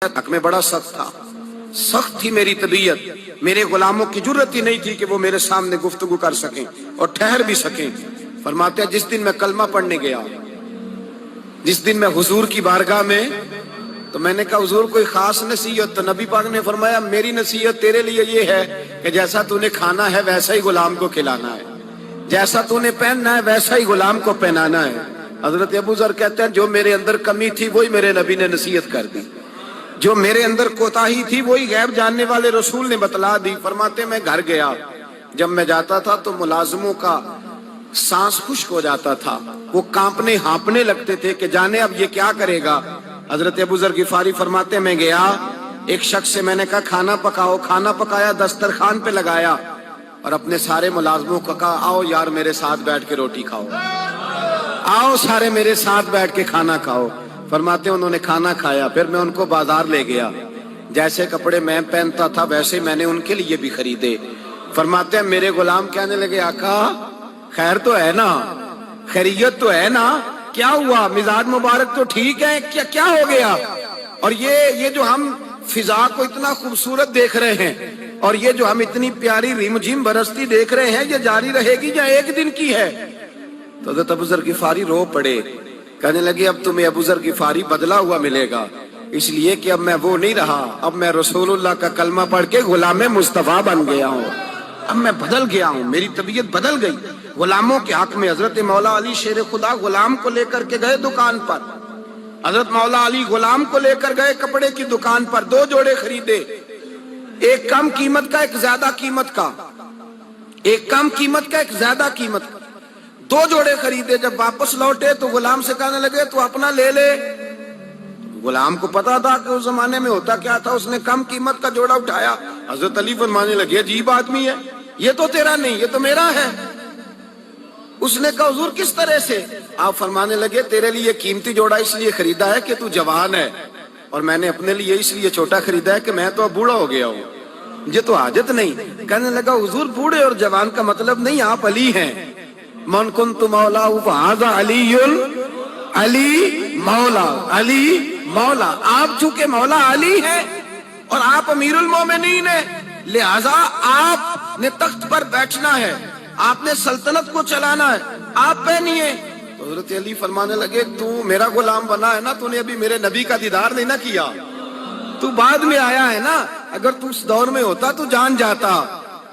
حق میں بڑا سخت تھا، سخت تھی میری طبیعت، میرے غلاموں کی جرت ہی نہیں تھی کہ وہ میرے سامنے گفتگو کر سکیں اور ٹھہر بھی سکیں۔ فرماتے ہیں جس دن میں کلمہ پڑھنے گیا، جس دن میں حضور کی بارگاہ میں، تو میں نے کہا حضور کوئی خاص نصیحت؟ تو نبی پاک نے فرمایا میری نصیحت تیرے لیے یہ ہے کہ جیسا تو نے کھانا ہے ویسا ہی غلام کو کھلانا ہے، جیسا تو نے پہننا ہے ویسا ہی غلام کو پہنانا ہے۔ حضرت ابو ذر کہتے ہیں جو میرے اندر کمی تھی وہی میرے نبی نے نصیحت کر دی، جو میرے اندر کوتاہی تھی وہی غیب جاننے والے رسول نے بتلا دی۔ فرماتے میں گھر گیا، جب میں جاتا تھا تو ملازموں کا سانس خشک ہو جاتا تھا، وہ کانپنے ہانپنے لگتے تھے کہ جانے اب یہ کیا کرے گا۔ حضرت ابو ذر غفاری فرماتے میں گیا، ایک شخص سے میں نے کہا کھانا پکاؤ، کھانا پکایا، دسترخوان پہ لگایا اور اپنے سارے ملازموں کو کہا آؤ یار میرے ساتھ بیٹھ کے روٹی کھاؤ، آؤ سارے میرے ساتھ بیٹھ کے کھانا کھاؤ۔ فرماتے ہیں انہوں نے کھانا کھایا، پھر میں ان کو بازار لے گیا، جیسے کپڑے میں پہنتا تھا ویسے میں نے ان کے لیے بھی خریدے۔ فرماتے ہیں میرے غلام کہنے لگے آقا خیر تو ہے نا، خیریت تو ہے نا، کیا ہوا؟ مزاج مبارک تو ٹھیک ہے، کیا ہو گیا؟ اور یہ جو ہم فضا کو اتنا خوبصورت دیکھ رہے ہیں اور یہ جو ہم اتنی پیاری ریم جھیم برستی دیکھ رہے ہیں، یہ جاری رہے گی یا ایک دن کی ہے؟ تو حضرت ابو ذر غفاری رو پڑے، کہنے لگے اب تمہیں ابو ذر غفاری بدلا ہوا ملے گا، اس لیے کہ اب میں وہ نہیں رہا، اب میں رسول اللہ کا کلمہ پڑھ کے غلام مصطفیٰ بن گیا ہوں، اب میں بدل گیا ہوں، میری طبیعت بدل گئی۔ غلاموں کے حق میں حضرت مولا علی شیر خدا غلام کو لے کر کے گئے دکان پر، حضرت مولا علی غلام کو لے کر گئے کپڑے کی دکان پر، دو جوڑے خریدے، ایک کم قیمت کا ایک زیادہ قیمت کا، ایک کم قیمت کا ایک زیادہ قیمت کا، دو جوڑے خریدے۔ جب واپس لوٹے تو غلام سے کہنے لگے تو اپنا لے لے۔ غلام کو پتا تھا کہ اس زمانے میں ہوتا کیا تھا، اس نے کم قیمت کا جوڑا اٹھایا۔ حضرت علی فرمانے لگے عجیب آدمی ہے، یہ تو تیرا نہیں یہ تو میرا ہے۔ اس نے کہا حضور کس طرح سے؟ آپ فرمانے لگے تیرے لیے قیمتی جوڑا اس لیے خریدا ہے کہ تو جوان ہے، اور میں نے اپنے لیے اس لیے چھوٹا خریدا ہے کہ میں تو اب بوڑھا ہو گیا ہوں، مجھے تو حاجت نہیں۔ کہنے لگا حضور بوڑھے اور جوان کا مطلب نہیں، آپ علی ہیں، من کنت مولا فہذا علی علی مولا، علی مولا، آپ چونکہ مولا علی ہیں اور آپ امیر المومنین ہیں، لہذا آپ نے تخت پر بیٹھنا ہے، آپ نے سلطنت کو چلانا ہے، آپ پہنیے۔ تو حضرت علی فرمانے لگے تو میرا غلام بنا ہے نا، تو نے ابھی میرے نبی کا دیدار نہیں نہ کیا، تو بعد میں آیا ہے نا، اگر تو اس دور میں ہوتا تو جان جاتا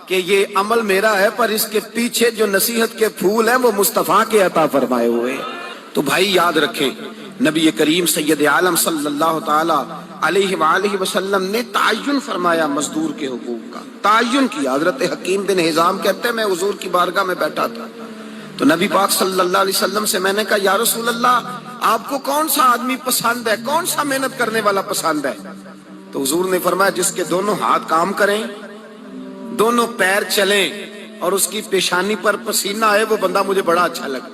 کہ یہ عمل میرا ہے، پر اس کے پیچھے جو نصیحت کے پھول ہیں وہ مصطفیٰ کے عطا فرمائے ہوئے۔ تو بھائی یاد رکھیں نبی کریم سید عالم صلی اللہ تعالی علیہ وآلہ وسلم نے تعین فرمایا مزدور کے حقوق کا، تعین کیا۔ حضرت حکیم بن حزام کہتے ہیں میں حضور کی بارگاہ میں بیٹھا تھا تو نبی پاک صلی اللہ علیہ وسلم سے میں نے کہا یا رسول اللہ آپ کو کون سا آدمی پسند ہے، کون سا محنت کرنے والا پسند ہے؟ تو حضور نے فرمایا جس کے دونوں ہاتھ کام کریں، دونوں پیر چلیں اور اس کی پیشانی پر پسینہ آئے، وہ بندہ مجھے بڑا اچھا لگتا ہے۔